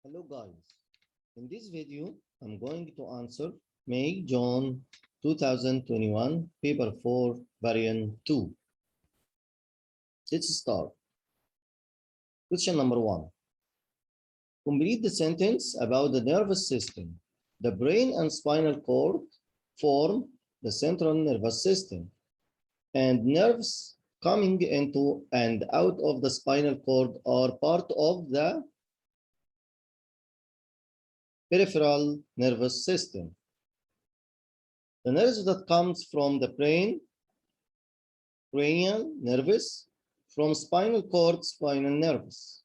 Hello guys, in this video I'm going to answer May June 2021 paper 4 variant 2. Let's start. Question number 1. Complete the sentence about the nervous system. The brain and spinal cord form the central nervous system, and nerves coming into and out of the spinal cord are part of the peripheral nervous system. The nerves that comes from the brain, cranial nerves, from spinal cord, spinal nerves.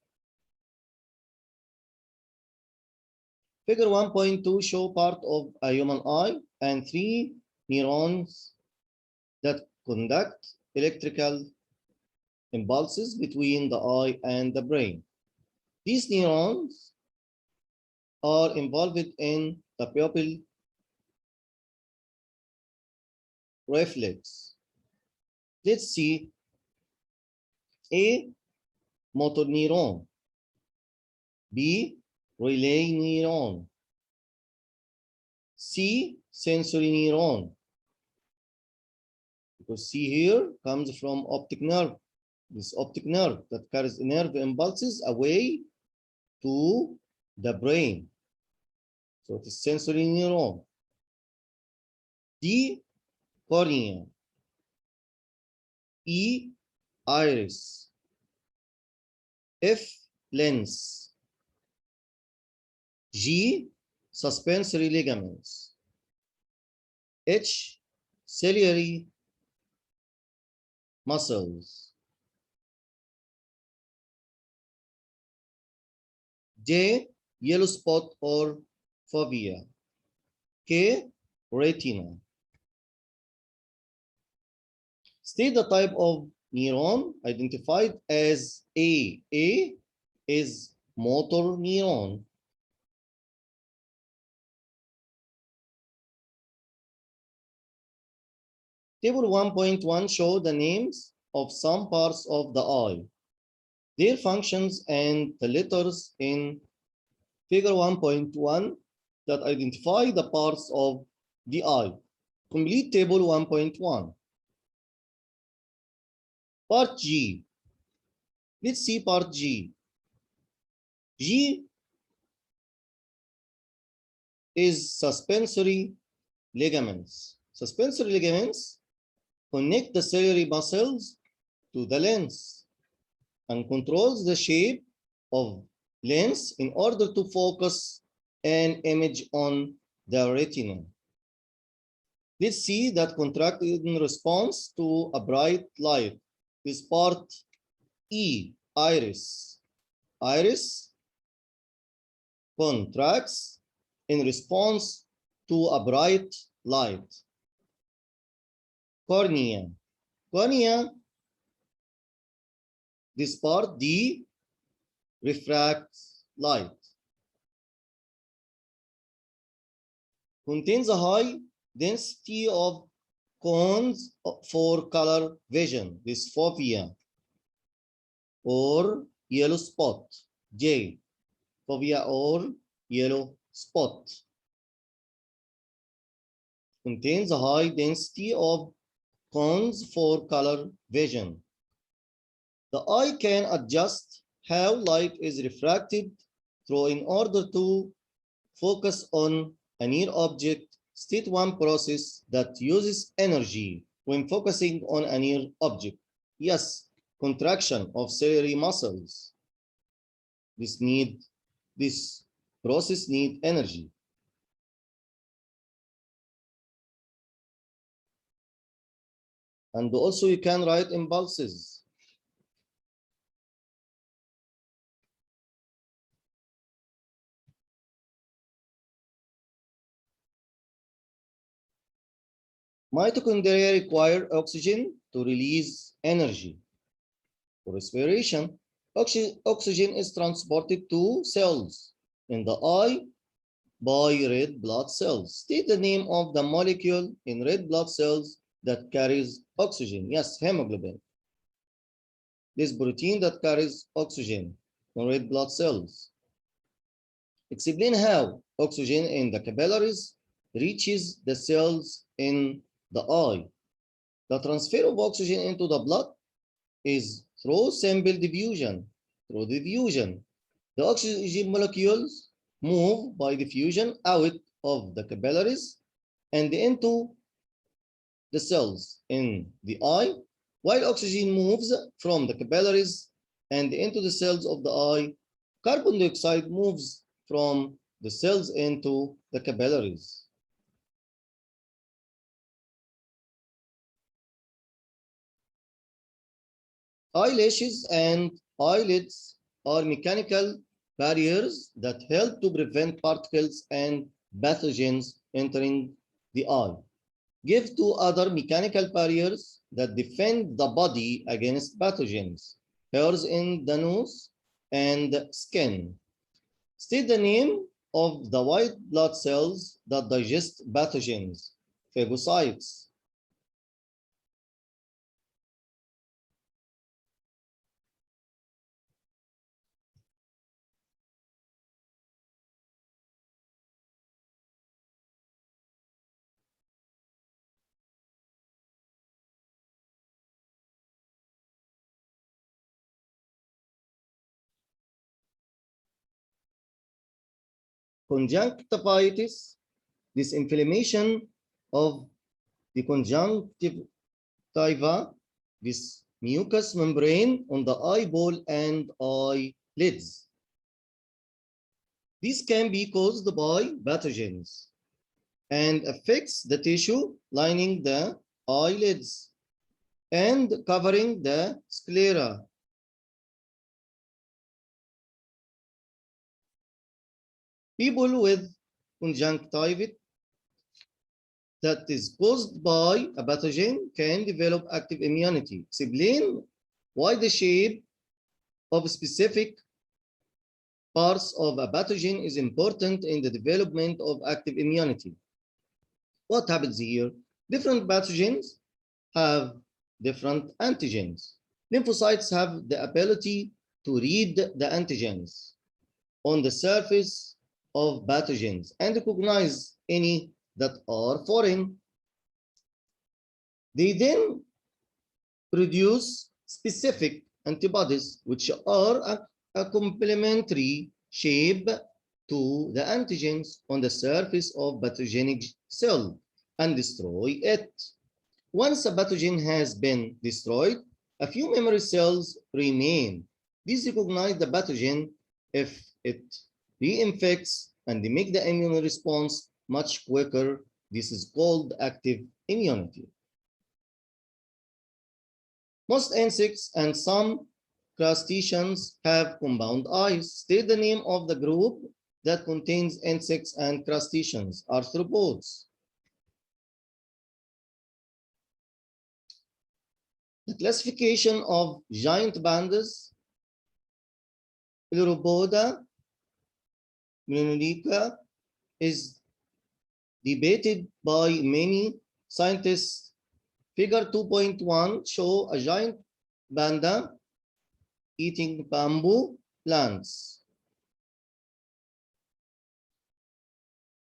Figure 1.2 show part of a human eye and 3 neurons that conduct electrical impulses between the eye and the brain. These neurons are involved in the pupil reflex. Let's see. A. Motor neuron. B. Relay neuron. C. Sensory neuron. Because C here comes from optic nerve. This optic nerve that carries nerve impulses away to the brain. So it is sensory neuron. D. Cornea. E. Iris. F. Lens. G. Suspensory ligaments. H. Ciliary muscles. J. Yellow spot or fovea. K. Retina. State the type of neuron identified as A. A is motor neuron. Table 1.1 show the names of some parts of the eye, their functions, and the letters in figure 1.1 that identify the parts of the eye. Complete table 1.1. Part G. Let's see part G. G is suspensory ligaments. Suspensory ligaments connect the ciliary muscles to the lens and controls the shape of lens in order to focus an image on the retina. Let's see that contracted in response to a bright light is part E, iris. Iris contracts in response to a bright light. Cornea. Cornea, this part D, refracts light. Contains a high density of cones for color vision, this fovea or yellow spot, J, fovea or yellow spot. Contains a high density of cones for color vision. The eye can adjust how light is refracted through in order to focus on a near object. State 1 process that uses energy when focusing on a near object. Yes, contraction of ciliary muscles. This process need energy. And also you can write impulses. Mitochondria require oxygen to release energy. For respiration, oxygen is transported to cells in the eye by red blood cells. State the name of the molecule in red blood cells that carries oxygen. Yes, hemoglobin. This protein that carries oxygen in red blood cells. Explain how oxygen in the capillaries reaches the cells in the eye. The transfer of oxygen into the blood is through simple diffusion. Through diffusion, the oxygen molecules move by diffusion out of the capillaries and into the cells in the eye, while oxygen moves from the capillaries and into the cells of the eye. Carbon dioxide moves from the cells into the capillaries. Eyelashes and eyelids are mechanical barriers that help to prevent particles and pathogens entering the eye. Give two other mechanical barriers that defend the body against pathogens: hairs in the nose and skin. State the name of the white blood cells that digest pathogens: phagocytes. Conjunctivitis, this inflammation of the conjunctiva, this mucous membrane on the eyeball and eyelids. This can be caused by pathogens and affects the tissue lining the eyelids and covering the sclera. People with conjunctivitis that is caused by a pathogen can develop active immunity. Explain why the shape of specific parts of a pathogen is important in the development of active immunity. What happens here? Different pathogens have different antigens. Lymphocytes have the ability to read the antigens on the surface of pathogens and recognize any that are foreign. They then produce specific antibodies, which are a complementary shape to the antigens on the surface of pathogenic cell and destroy it. Once a pathogen has been destroyed, a few memory cells remain. These recognize the pathogen if it reinfects and they make the immune response much quicker. This is called active immunity. Most insects and some crustaceans have compound eyes. State the name of the group that contains insects and crustaceans: arthropods. The classification of giant pandas, Pleuropoda, Monolica, is debated by many scientists. Figure 2.1 show a giant panda eating bamboo plants.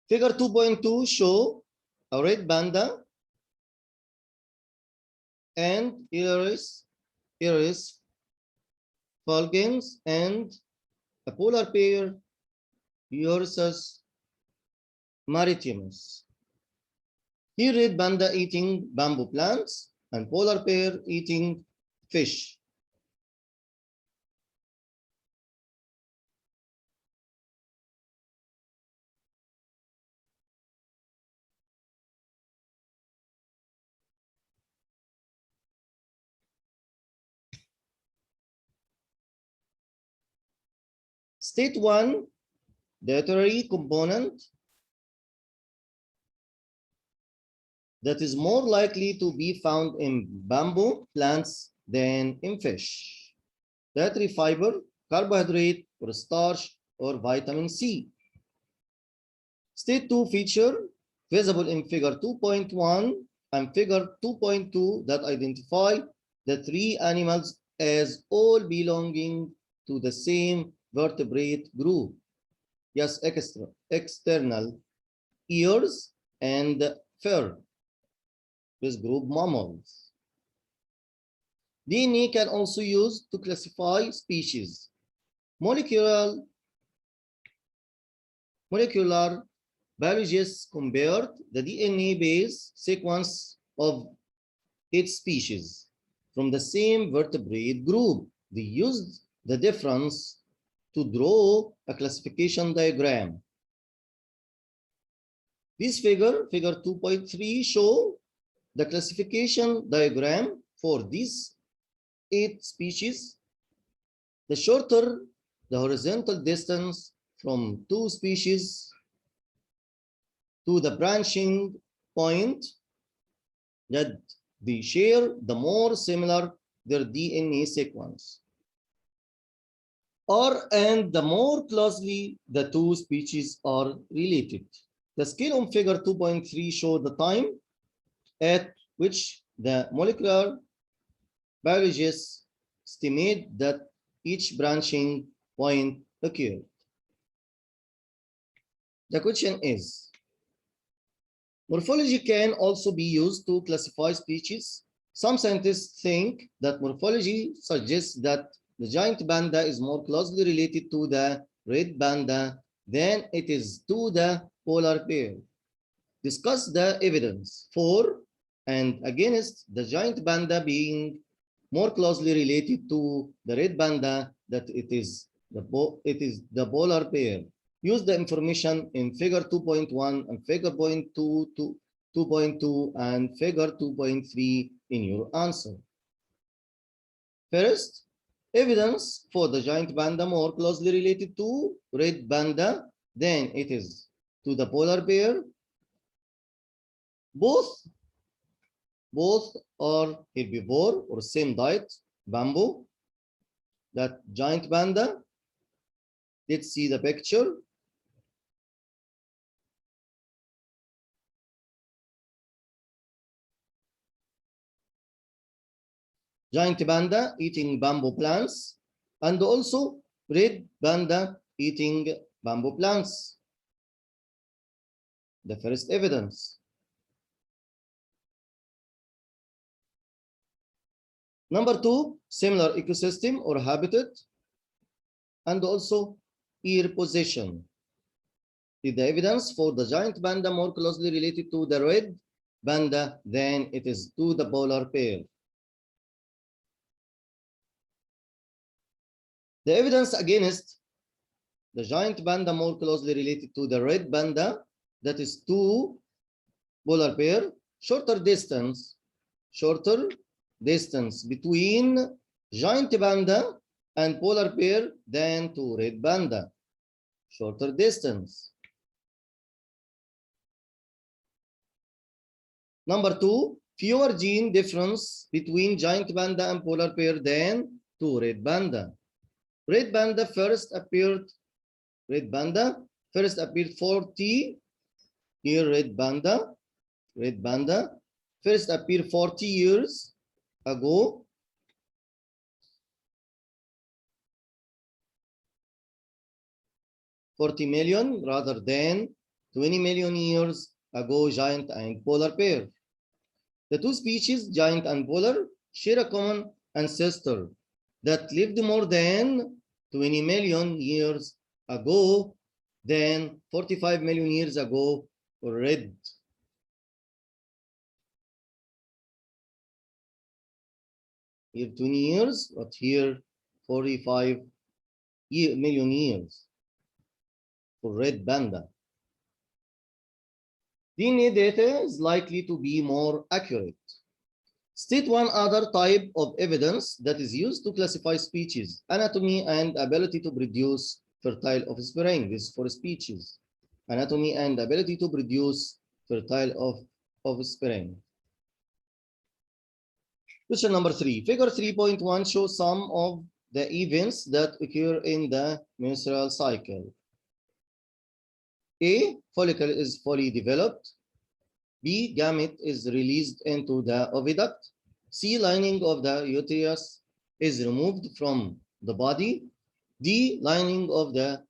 Figure 2.2 show a red panda and Iris fulgens and a polar bear, Eurus maritimus. Here, red panda eating bamboo plants and polar bear eating fish. State 1, dietary component that is more likely to be found in bamboo plants than in fish. Dietary fiber, carbohydrate, or starch, or vitamin C. State 2 feature visible in figure 2.1 and figure 2.2 that identify the three animals as all belonging to the same vertebrate group. Yes, external ears and fur with group mammals. DNA can also use to classify species. Molecular biologists compared the DNA base sequence of 8 species from the same vertebrate group. They used the difference to draw a classification diagram. This figure 2.3, show the classification diagram for these 8 species. The shorter the horizontal distance from 2 species to the branching point that they share, the more similar their DNA sequence are, and the more closely the 2 species are related. The scale on figure 2.3 shows the time at which the molecular biologists estimate that each branching point occurred. The question is, morphology can also be used to classify species. Some scientists think that morphology suggests that the giant panda is more closely related to the red panda than it is to the polar bear. Discuss the evidence for and against the giant panda being more closely related to the red panda than it is the polar bear. Use the information in figure 2.1 and figure 2.2 and figure 2.3 in your answer. First, evidence for the giant panda more closely related to red panda than it is to the polar bear. Both are herbivore or same diet, bamboo. That giant panda, let's see the picture. Giant panda eating bamboo plants, and also red panda eating bamboo plants. The first evidence. Number 2, similar ecosystem or habitat, and also ear position. Is the evidence for the giant panda more closely related to the red panda than it is to the polar bear? The evidence against the giant panda more closely related to the red panda, that is to polar bear, shorter distance between giant panda and polar bear than to red panda. Shorter distance. Number 2, fewer gene difference between giant panda and polar bear than to red panda. Red panda first appeared 40 here. Red panda first appeared 40 years ago. $40 million rather than 20 million years ago, giant and polar bear. The two species, giant and polar, share a common ancestor that lived more than 20 million years ago than 45 million years ago for red. Here 20 years, but here 45 million years for red panda. DNA data is likely to be more accurate. State one other type of evidence that is used to classify species: anatomy and ability to produce fertile offspring. This is for species. Anatomy and ability to produce fertile offspring. Question number 3. Figure 3.1 shows some of the events that occur in the menstrual cycle. A, follicle is fully developed. B, gamete is released into the oviduct. C, lining of the uterus is removed from the body. D, lining of the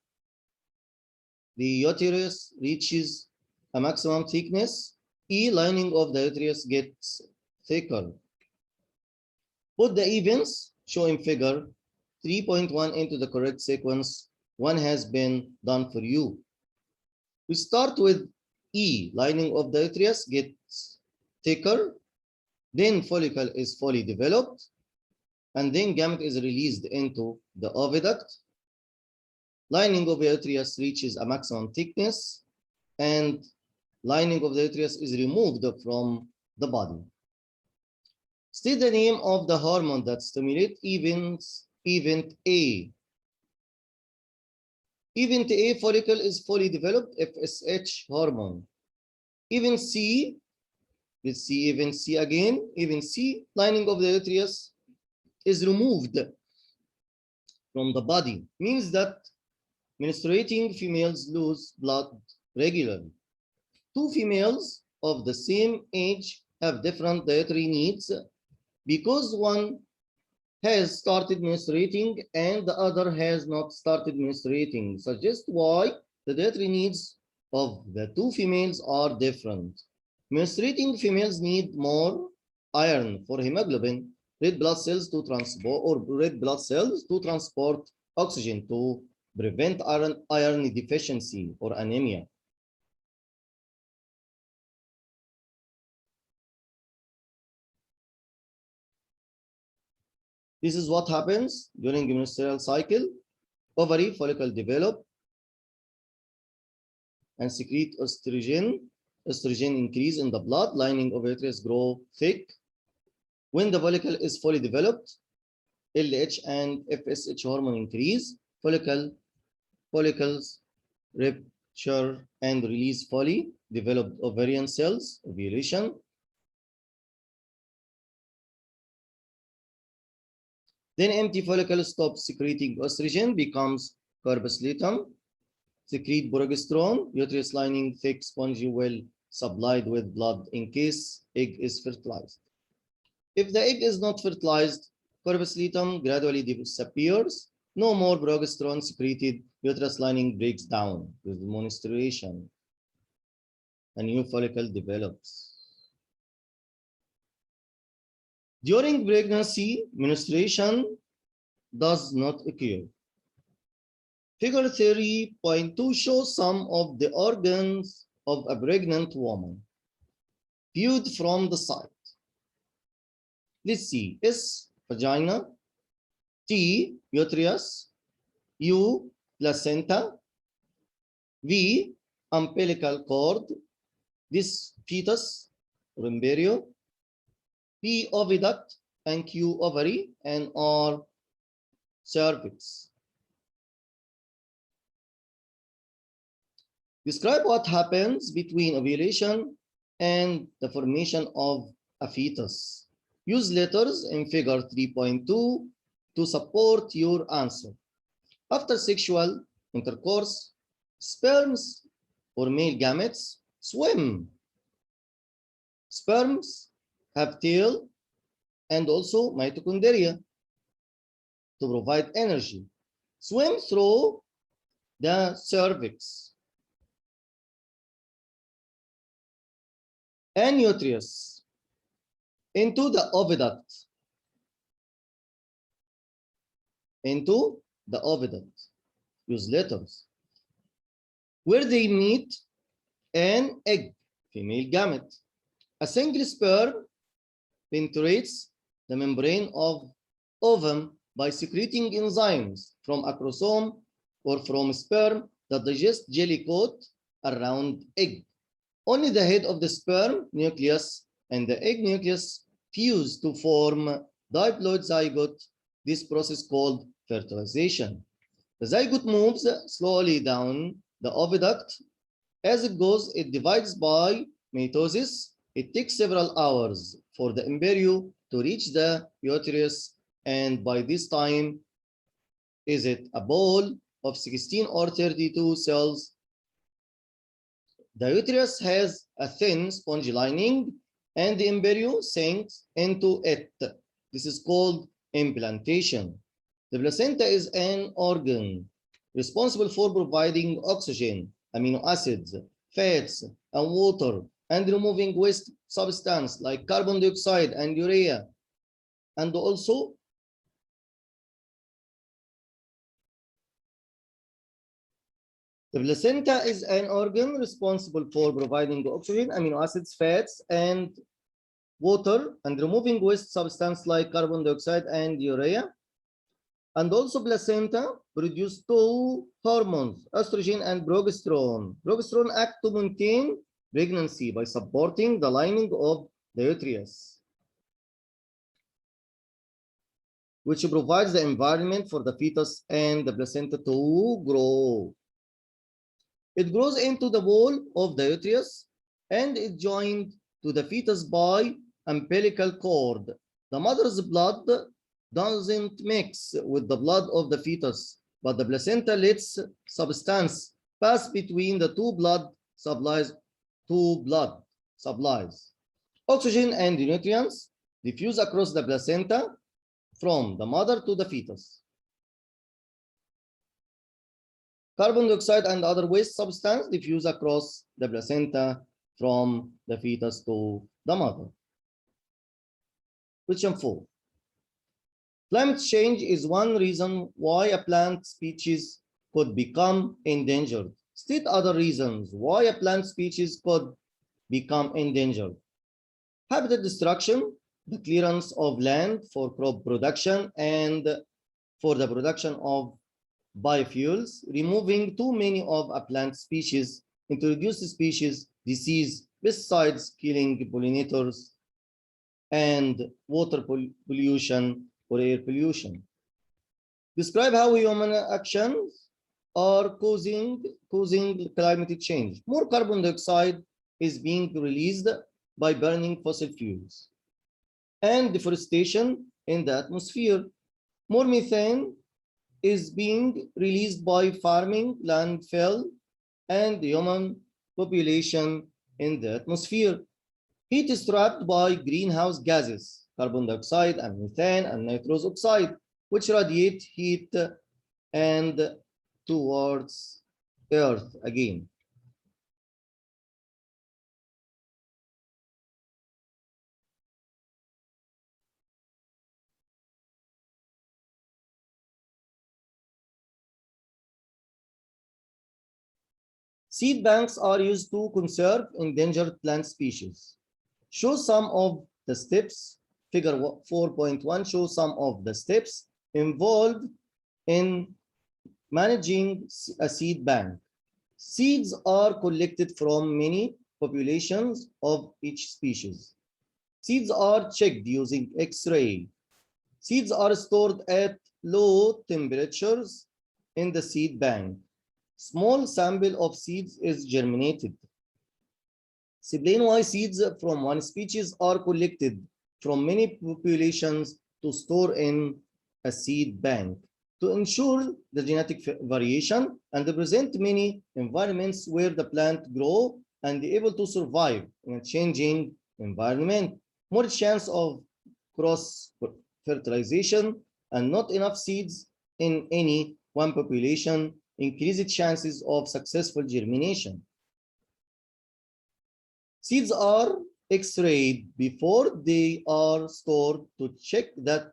the uterus reaches a maximum thickness. E, lining of the uterus gets thicker. Put the events shown in figure 3.1 into the correct sequence. One has been done for you. We start with E, lining of the uterus gets thicker, then follicle is fully developed, and then gamete is released into the oviduct. Lining of the uterus reaches a maximum thickness, and lining of the uterus is removed from the body. State the name of the hormone that stimulates event A. Event A, follicle is fully developed, FSH hormone. Event C, let's see event C again. Event C, lining of the uterus is removed from the body. Means that menstruating females lose blood regularly. Two females of the same age have different dietary needs because one has started menstruating and the other has not started menstruating. Suggest why the dietary needs of the two females are different. Menstruating females need more iron for hemoglobin, red blood cells to transport oxygen to prevent iron deficiency or anemia. This is what happens during the menstrual cycle. Ovary follicle develop and secrete estrogen. Estrogen increase in the blood, lining of uterus grow thick. When the follicle is fully developed, LH and FSH hormone increase. Follicles rupture and release fully developed ovarian cells, ovulation. Then empty follicle stops secreting estrogen, becomes corpus luteum, secrete progesterone, uterus lining thick, spongy, well supplied with blood in case egg is fertilized. If the egg is not fertilized, corpus luteum gradually disappears, no more progesterone secreted, uterus lining breaks down with menstruation. A new follicle develops. During pregnancy, menstruation does not occur. Figure 3.2 shows some of the organs of a pregnant woman viewed from the side. Let's see. S, vagina. T, uterus. U, placenta. V, umbilical cord. This fetus or embryo. P, oviduct, and Q, ovary, and R, cervix. Describe what happens between ovulation and the formation of a fetus. Use letters in figure 3.2 to support your answer. After sexual intercourse, sperms or male gametes swim. Sperms have tail and also mitochondria to provide energy. Swim through the cervix and uterus into the oviduct. Into the oviduct. Use letters. Where they meet an egg, female gamete. A single sperm penetrates the membrane of ovum by secreting enzymes from a chromosome or from sperm that digest jelly coat around egg. Only the head of the sperm nucleus and the egg nucleus fuse to form diploid zygote. This process called fertilization. The zygote moves slowly down the oviduct. As it goes, it divides by mitosis. It takes several hours for the embryo to reach the uterus, and by this time, is it a ball of 16 or 32 cells? The uterus has a thin spongy lining, and the embryo sinks into it. This is called implantation. The placenta is an organ responsible for providing oxygen amino acids, fats, and water, and removing waste substance like carbon dioxide and urea. And also the placenta is an organ responsible for providing oxygen, amino acids, fats, and water, and removing waste substance like carbon dioxide and urea. And also placenta produce two hormones, estrogen and progesterone. Progesterone act to maintain pregnancy by supporting the lining of the uterus, which provides the environment for the fetus and the placenta to grow. It grows into the wall of the uterus and is joined to the fetus by umbilical cord. The mother's blood doesn't mix with the blood of the fetus, but the placenta lets substance pass between the two blood supplies. Oxygen and nutrients diffuse across the placenta from the mother to the fetus. Carbon dioxide and other waste substance diffuse across the placenta from the fetus to the mother. Question 4. Climate change is one reason why a plant species could become endangered. State other reasons why a plant species could become endangered. Habitat destruction, the clearance of land for crop production and for the production of biofuels, removing too many of a plant species, introduced species, disease, pesticides killing pollinators, and water pollution or air pollution. Describe how human actions are causing climate change. More carbon dioxide is being released by burning fossil fuels and deforestation in the atmosphere. More methane is being released by farming, landfill, and human population in the atmosphere. Heat is trapped by greenhouse gases, carbon dioxide and methane and nitrous oxide, which radiate heat and towards Earth again. Seed banks are used to conserve endangered plant species. Show some of the steps. Figure 4.1 shows some of the steps involved in managing a seed bank. Seeds are collected from many populations of each species. Seeds are checked using X-ray. Seeds are stored at low temperatures in the seed bank. Small sample of seeds is germinated. Explain why seeds from one species are collected from many populations to store in a seed bank to ensure the genetic variation and present many environments where the plant grow and be able to survive in a changing environment. More chance of cross fertilization and not enough seeds in any one population increased chances of successful germination. Seeds are X-rayed before they are stored to check that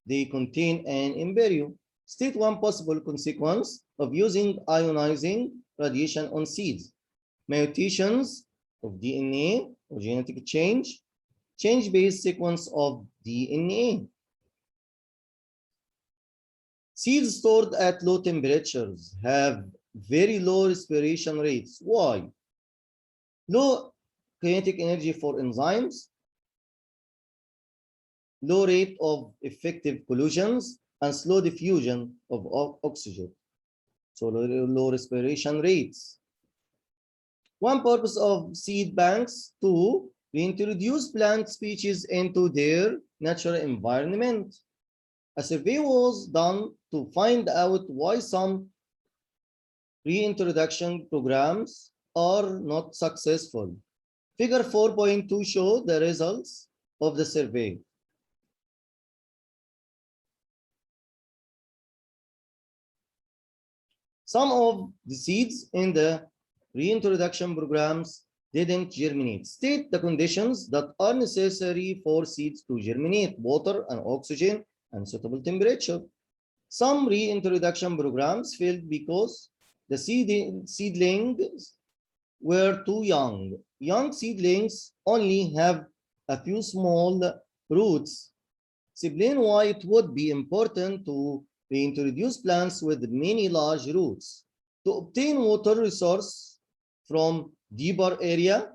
they contain an embryo. State one possible consequence of using ionizing radiation on seeds. Mutations of DNA or genetic change-based sequence of DNA. Seeds stored at low temperatures have very low respiration rates. Why? Low kinetic energy for enzymes, low rate of effective collisions, and slow diffusion of oxygen. So low respiration rates. One purpose of seed banks to reintroduce plant species into their natural environment. A survey was done to find out why some reintroduction programs are not successful. Figure 4.2 show the results of the survey. Some of the seeds in the reintroduction programs didn't germinate. State the conditions that are necessary for seeds to germinate: water and oxygen and suitable temperature. Some reintroduction programs failed because the seedlings were too young. Young seedlings only have a few small roots. Explain why it would be important to reintroduce plants with many large roots. To obtain water resource from deeper area.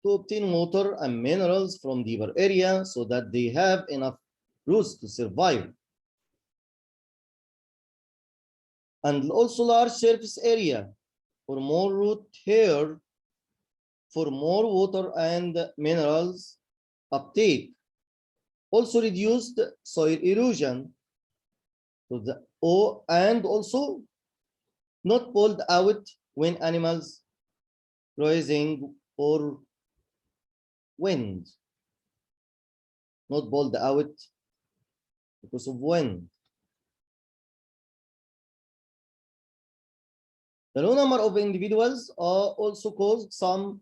To obtain water and minerals from deeper area so that they have enough roots to survive. And also large surface area for more root hair, for more water and minerals uptake. Also reduced soil erosion. And also not pulled out when animals rising or wind. Not pulled out because of wind. The low number of individuals also caused some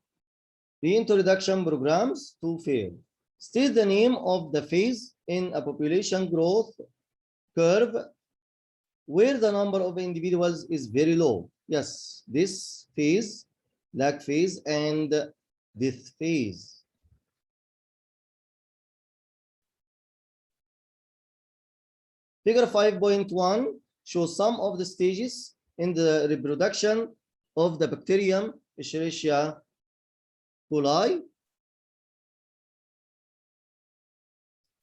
reintroduction programs to fail. State the name of the phase in a population growth curve where the number of individuals is very low. Yes, this phase, lag phase, and this phase. Figure 5.1 shows some of the stages in the reproduction of the bacterium Escherichia coli.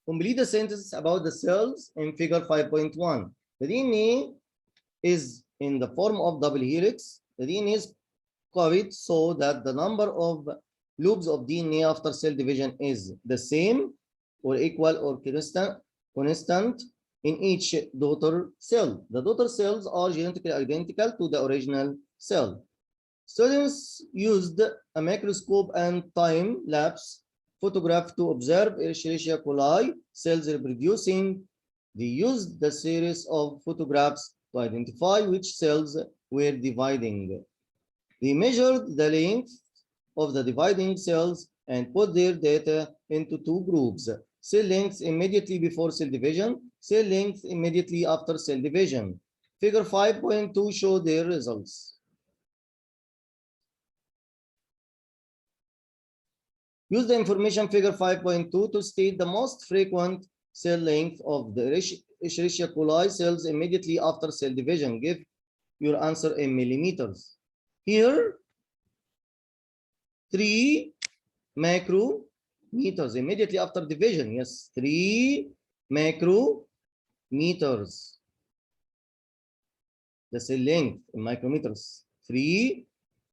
Complete the sentence about the cells in figure 5.1. The DNA is in the form of double helix. The DNA is copied so that the number of loops of DNA after cell division is the same or equal or constant in each daughter cell. The daughter cells are genetically identical to the original cell. Students used a microscope and time-lapse photograph to observe Escherichia coli cells reproducing. They used the series of photographs to identify which cells were dividing. They measured the length of the dividing cells and put their data into two groups: cell length immediately before cell division, cell length immediately after cell division. Figure 5.2 shows their results. Use the information figure 5.2 to state the most frequent cell length of the Escherichia coli cells immediately after cell division. Give your answer in millimeters. Here, 3 micrometers immediately after division. Yes, 3 micrometers. The cell length in micrometers, 3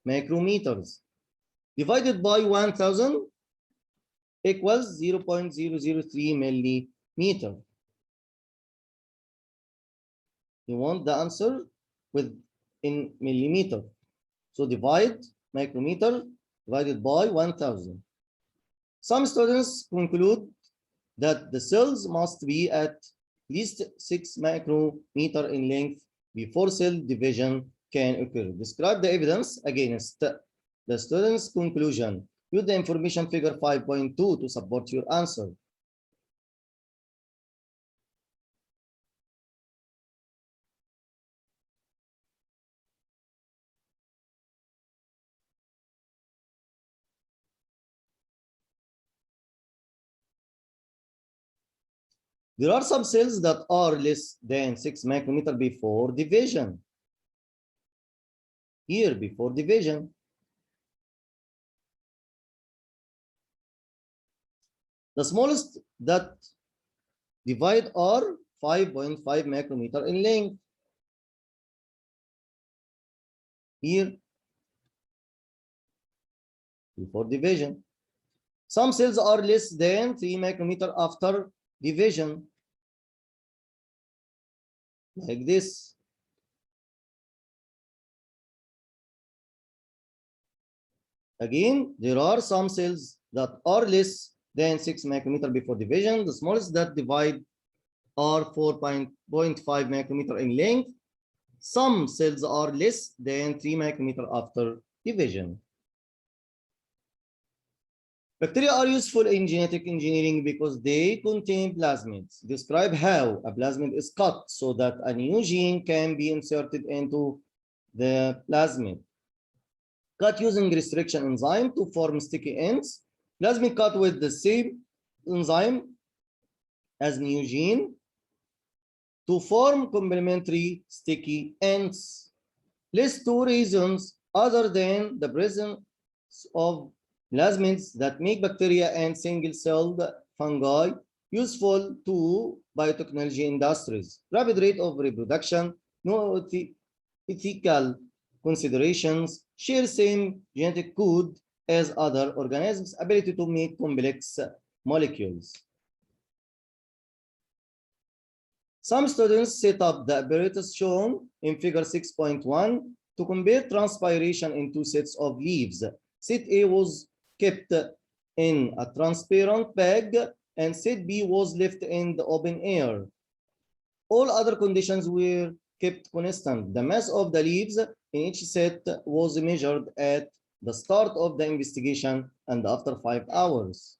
micrometers. Divided by 1000 equals 0.003 millimeter. You want the answer in millimeter. So divide micrometer divided by 1000. Some students conclude that the cells must be at least 6 micrometer in length before cell division can occur. Describe the evidence against the student's conclusion. Use the information figure 5.2 to support your answer. There are some cells that are less than 6 micrometer before division. Here, before division. The smallest that divide are 5.5 micrometer in length. Here, before division. Some cells are less than 3 micrometer after division, like this. Again, there are some cells that are less than 6 micrometer before division. The smallest that divide are 4.5 micrometer in length. Some cells are less than 3 micrometer after division. Bacteria are useful in genetic engineering because they contain plasmids. Describe how a plasmid is cut so that a new gene can be inserted into the plasmid. Cut using restriction enzyme to form sticky ends. Plasmid cut with the same enzyme as new gene to form complementary sticky ends. List 2 reasons other than the presence of plasmids that make bacteria and single-celled fungi useful to biotechnology industries. Rapid rate of reproduction, no ethical considerations, share same genetic code as other organisms, ability to make complex molecules. Some students set up the apparatus shown in figure 6.1 to compare transpiration in two sets of leaves. Set A was kept in a transparent bag and set B was left in the open air. All other conditions were kept constant. The mass of the leaves in each set was measured at the start of the investigation and after 5 hours.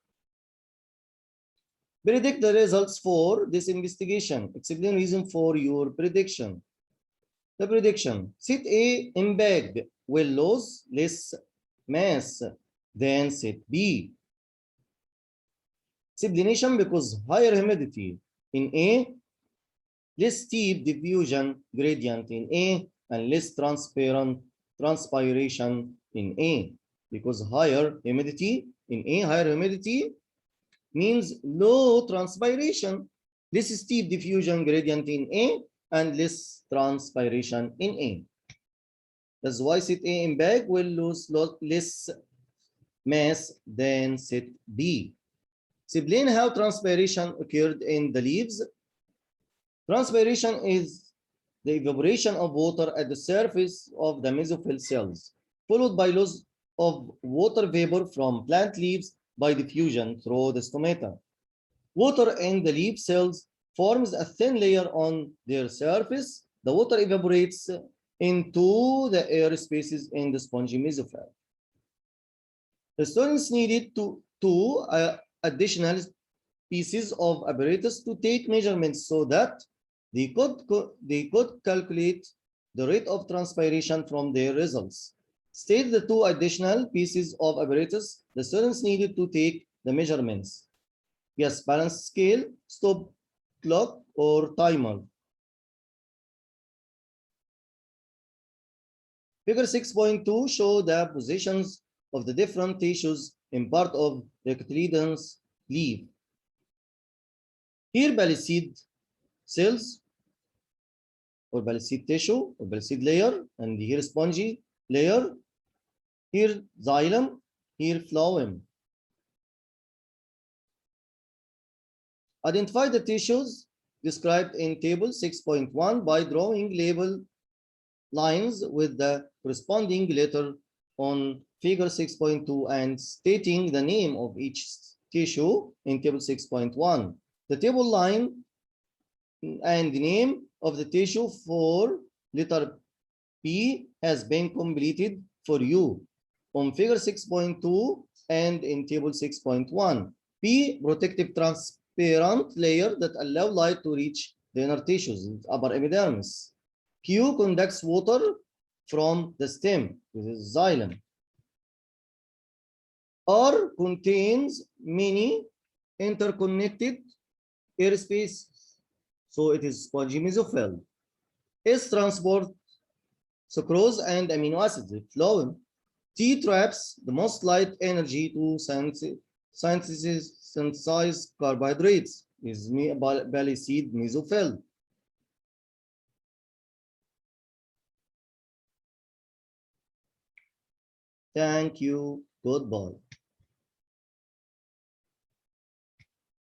Predict the results for this investigation. Explain reason for your prediction. The prediction, set A in bag will lose less mass than set B. Explanation, because higher humidity in A, less steep diffusion gradient in A, and less transpiration in A. Because higher humidity in A, higher humidity means low transpiration, less steep diffusion gradient in A, and less transpiration in A. That's why set A in bag will lose less mass than set B. Explain how transpiration occurred in the leaves. Transpiration is the evaporation of water at the surface of the mesophyll cells, followed by loss of water vapor from plant leaves by diffusion through the stomata. Water in the leaf cells forms a thin layer on their surface. The water evaporates into the air spaces in the spongy mesophyll. The students needed two additional pieces of apparatus to take measurements so that they could calculate the rate of transpiration from their results. State the two additional pieces of apparatus the students needed to take the measurements. Yes, balance scale, stop clock, or timer. Figure 6.2 show the positions of the different tissues in part of the cotyledon's leaf. Here, palisade cells, or palisade tissue, or palisade layer, and here spongy layer. Here xylem, here phloem. Identify the tissues described in table 6.1 by drawing label lines with the corresponding letter on figure 6.2 and stating the name of each tissue in table 6.1. The table line and the name of the tissue for letter P has been completed for you on figure 6.2 and in table 6.1. P, protective transparent layer that allow light to reach the inner tissues, upper epidermis. Q conducts water from the stem, this is xylem. R contains many interconnected air spaces, so it is spongy mesophyll. S transport sucrose and amino acids, phloem. T traps the most light energy to synthesize carbohydrates, is palisade mesophyll. Thank you. Goodbye.